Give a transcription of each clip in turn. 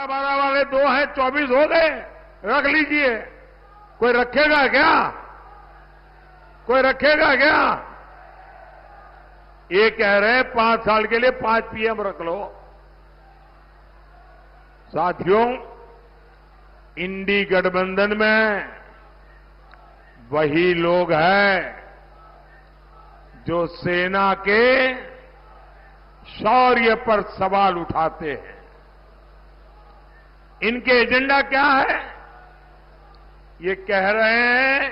12 वाले 2 हैं, 24 हो गए, रख लीजिए। कोई रखेगा क्या? कोई रखेगा क्या? ये कह रहे हैं 5 साल के लिए 5 पीएम रख लो। साथियों, इंडी गठबंधन में वही लोग हैं जो सेना के शौर्य पर सवाल उठाते हैं। इनके एजेंडा क्या है? ये कह रहे हैं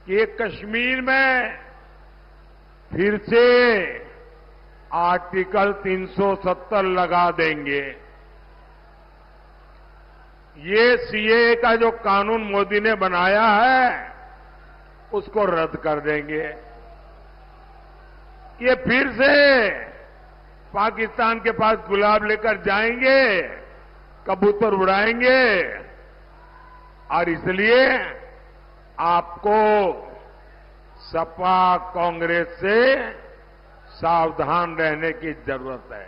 कि ये कश्मीर में फिर से आर्टिकल 370 लगा देंगे। ये सीएए का जो कानून मोदी ने बनाया है उसको रद्द कर देंगे। ये फिर से पाकिस्तान के पास गुलाब लेकर जाएंगे, कबूतर उड़ाएंगे। और इसलिए आपको सपा कांग्रेस से सावधान रहने की जरूरत है।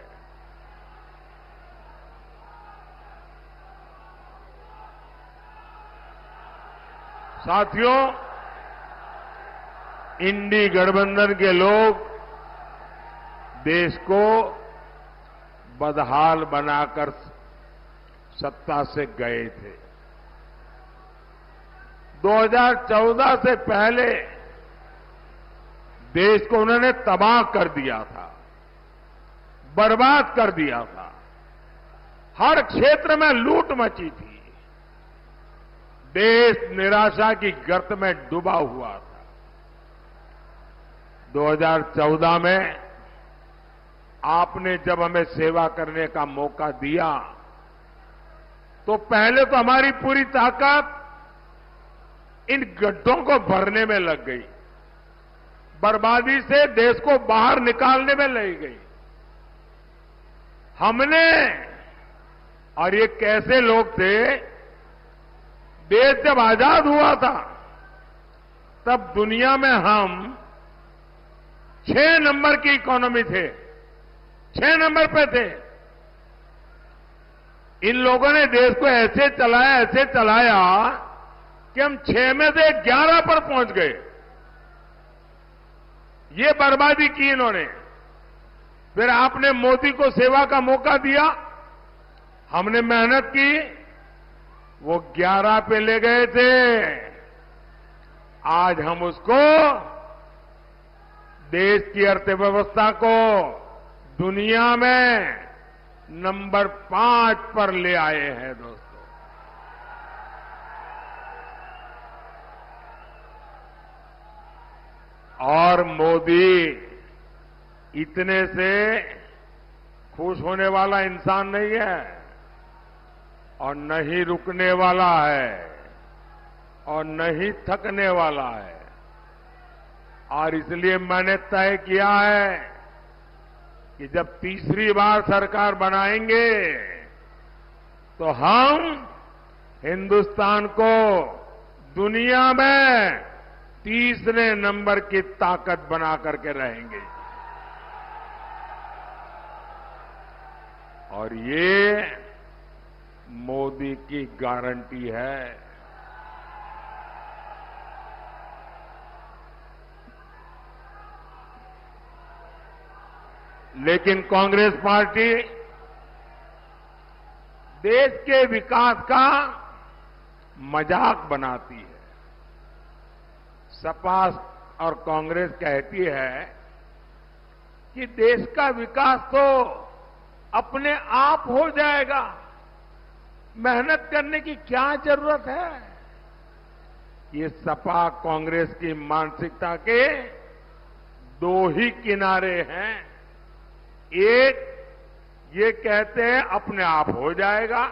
साथियों, इंडी गठबंधन के लोग देश को बदहाल बनाकर सत्ता से गए थे। 2014 से पहले देश को उन्होंने तबाह कर दिया था, बर्बाद कर दिया था। हर क्षेत्र में लूट मची थी। देश निराशा की गर्त में डूबा हुआ था। 2014 में आपने जब हमें सेवा करने का मौका दिया तो पहले तो हमारी पूरी ताकत इन गड्ढों को भरने में लग गई, बर्बादी से देश को बाहर निकालने में लग गई। हमने, और ये कैसे लोग थे, देश जब आजाद हुआ था तब दुनिया में हम 6 नंबर की इकोनॉमी थे, 6 नंबर पे थे। इन लोगों ने देश को ऐसे चलाया कि हम 6 में से 11 पर पहुंच गए। ये बर्बादी की इन्होंने। फिर आपने मोदी को सेवा का मौका दिया, हमने मेहनत की, वो 11 पे ले गए थे। आज हम उसको, देश की अर्थव्यवस्था को दुनिया में नंबर 5 पर ले आए हैं। दोस्तों, और मोदी इतने से खुश होने वाला इंसान नहीं है और न ही रुकने वाला है और न ही थकने वाला है। और इसलिए मैंने तय किया है कि जब तीसरी बार सरकार बनाएंगे तो हम हिंदुस्तान को दुनिया में तीसरे नंबर की ताकत बना करके रहेंगे। और ये मोदी की गारंटी है। लेकिन कांग्रेस पार्टी देश के विकास का मजाक बनाती है। सपा और कांग्रेस कहती है कि देश का विकास तो अपने आप हो जाएगा, मेहनत करने की क्या जरूरत है। ये सपा कांग्रेस की मानसिकता के 2 ही किनारे हैं। एक, ये कहते हैं अपने आप हो जाएगा,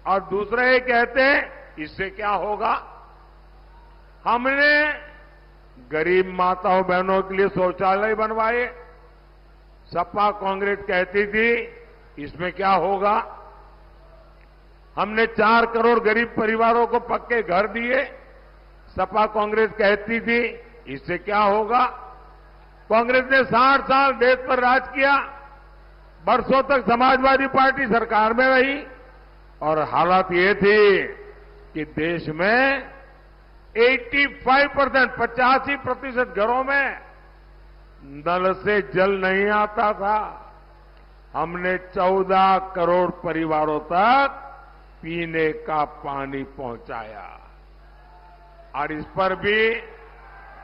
और दूसरा ये कहते हैं इससे क्या होगा। हमने गरीब माताओं बहनों के लिए शौचालय बनवाए, सपा कांग्रेस कहती थी इसमें क्या होगा। हमने 4 करोड़ गरीब परिवारों को पक्के घर दिए, सपा कांग्रेस कहती थी इससे क्या होगा। कांग्रेस ने 60 साल देश पर राज किया, बरसों तक समाजवादी पार्टी सरकार में रही और हालात ये थी कि देश में 85% घरों में नल से जल नहीं आता था। हमने 14 करोड़ परिवारों तक पीने का पानी पहुंचाया और इस पर भी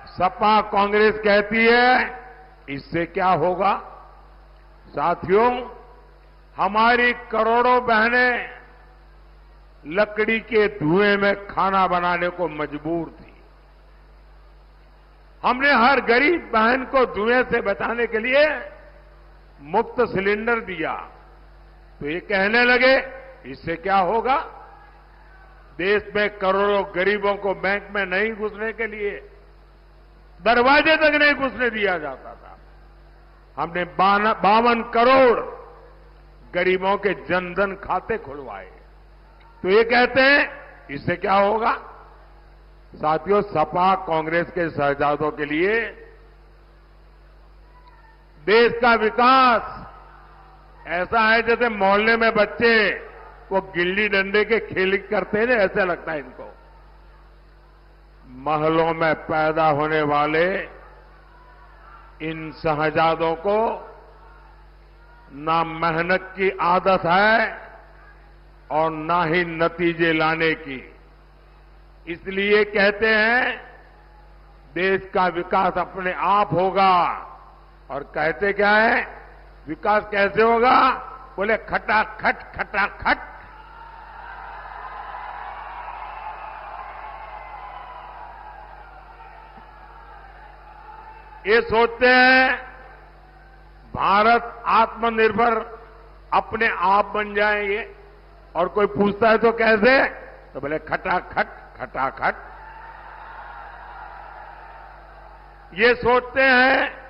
सपा कांग्रेस कहती है इससे क्या होगा। साथियों, हमारी करोड़ों बहनें लकड़ी के धुएं में खाना बनाने को मजबूर थी। हमने हर गरीब बहन को धुएं से बचाने के लिए मुफ्त सिलेंडर दिया। तो ये कहने लगे इससे क्या होगा। देश में करोड़ों गरीबों को बैंक में नहीं घुसने के लिए दरवाजे तक नहीं घुसने दिया जाता था। हमने 52 करोड़ गरीबों के जनधन खाते खुलवाए। तो ये कहते हैं इससे क्या होगा। साथियों, सपा कांग्रेस के शहजादों के लिए देश का विकास ऐसा है जैसे मोहल्ले में बच्चे वो गिल्ली डंडे के खेल करते हैं, ऐसा लगता है इनको। महलों में पैदा होने वाले इन शहजादों को ना मेहनत की आदत है और ना ही नतीजे लाने की। इसलिए कहते हैं देश का विकास अपने आप होगा। और कहते क्या है, विकास कैसे होगा? बोले खटाखट खटाखट। ये सोचते हैं भारत आत्मनिर्भर अपने आप बन जाएंगे और कोई पूछता है तो कैसे, तो बोले खटाखट खटाखट। ये सोचते हैं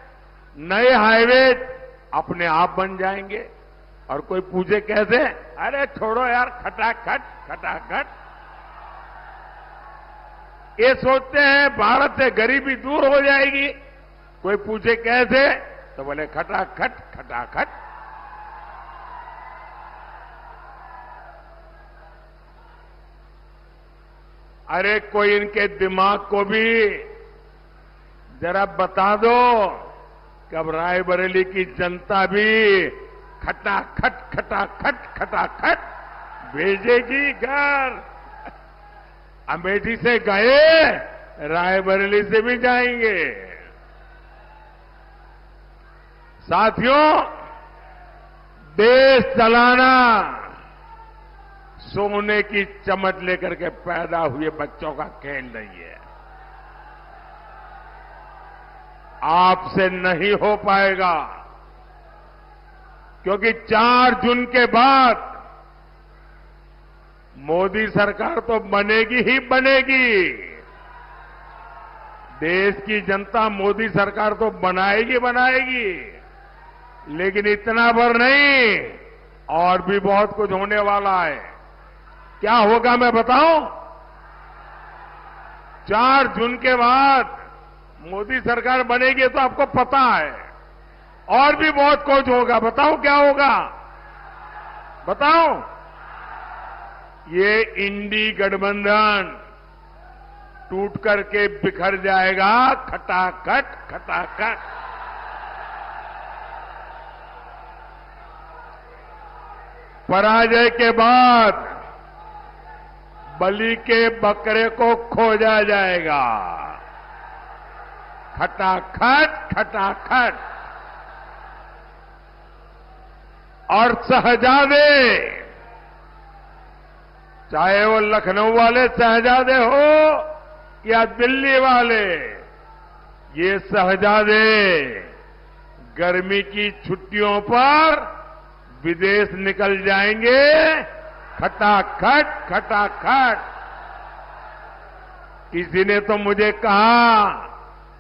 नए हाईवे अपने आप बन जाएंगे और कोई पूछे कैसे, अरे छोड़ो यार खटाखट खटाखट। ये सोचते हैं भारत से गरीबी दूर हो जाएगी, कोई पूछे कैसे, तो बोले खटाखट खटाखट। अरे कोई इनके दिमाग को भी जरा बता दो कि अब रायबरेली की जनता भी खटाखट खटाखट खटाखट भेजेगी घर। अमेठी से गए, रायबरेली से भी जाएंगे। साथियों, देश चलाना सोने की चमच लेकर के पैदा हुए बच्चों का खेल नहीं है। आपसे नहीं हो पाएगा, क्योंकि 4 जून के बाद मोदी सरकार तो बनेगी ही बनेगी। देश की जनता मोदी सरकार तो बनाएगी बनाएगी, लेकिन इतना भर नहीं, और भी बहुत कुछ होने वाला है। क्या होगा मैं बताऊं? 4 जून के बाद मोदी सरकार बनेगी तो आपको पता है, और भी बहुत कुछ होगा। बताओ क्या होगा? बताओ। ये इंडी गठबंधन टूट करके बिखर जाएगा, खटाखट खटाखट। पराजय के बाद बलि के बकरे को खोजा जाएगा, खटाखट खटाखट। और शहजादे, चाहे वो लखनऊ वाले शहजादे हो या दिल्ली वाले, ये शहजादे गर्मी की छुट्टियों पर विदेश निकल जाएंगे, खटाखट खटाखट। किसी ने तो मुझे कहा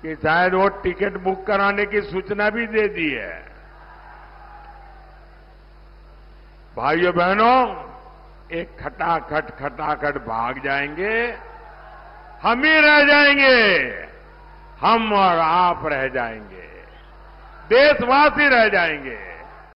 कि शायद वो टिकट बुक कराने की सूचना भी दे दी है। भाइयों बहनों, एक खटाखट खटाखट भाग जाएंगे, हम ही रह जाएंगे, हम और आप रह जाएंगे, देशवासी रह जाएंगे।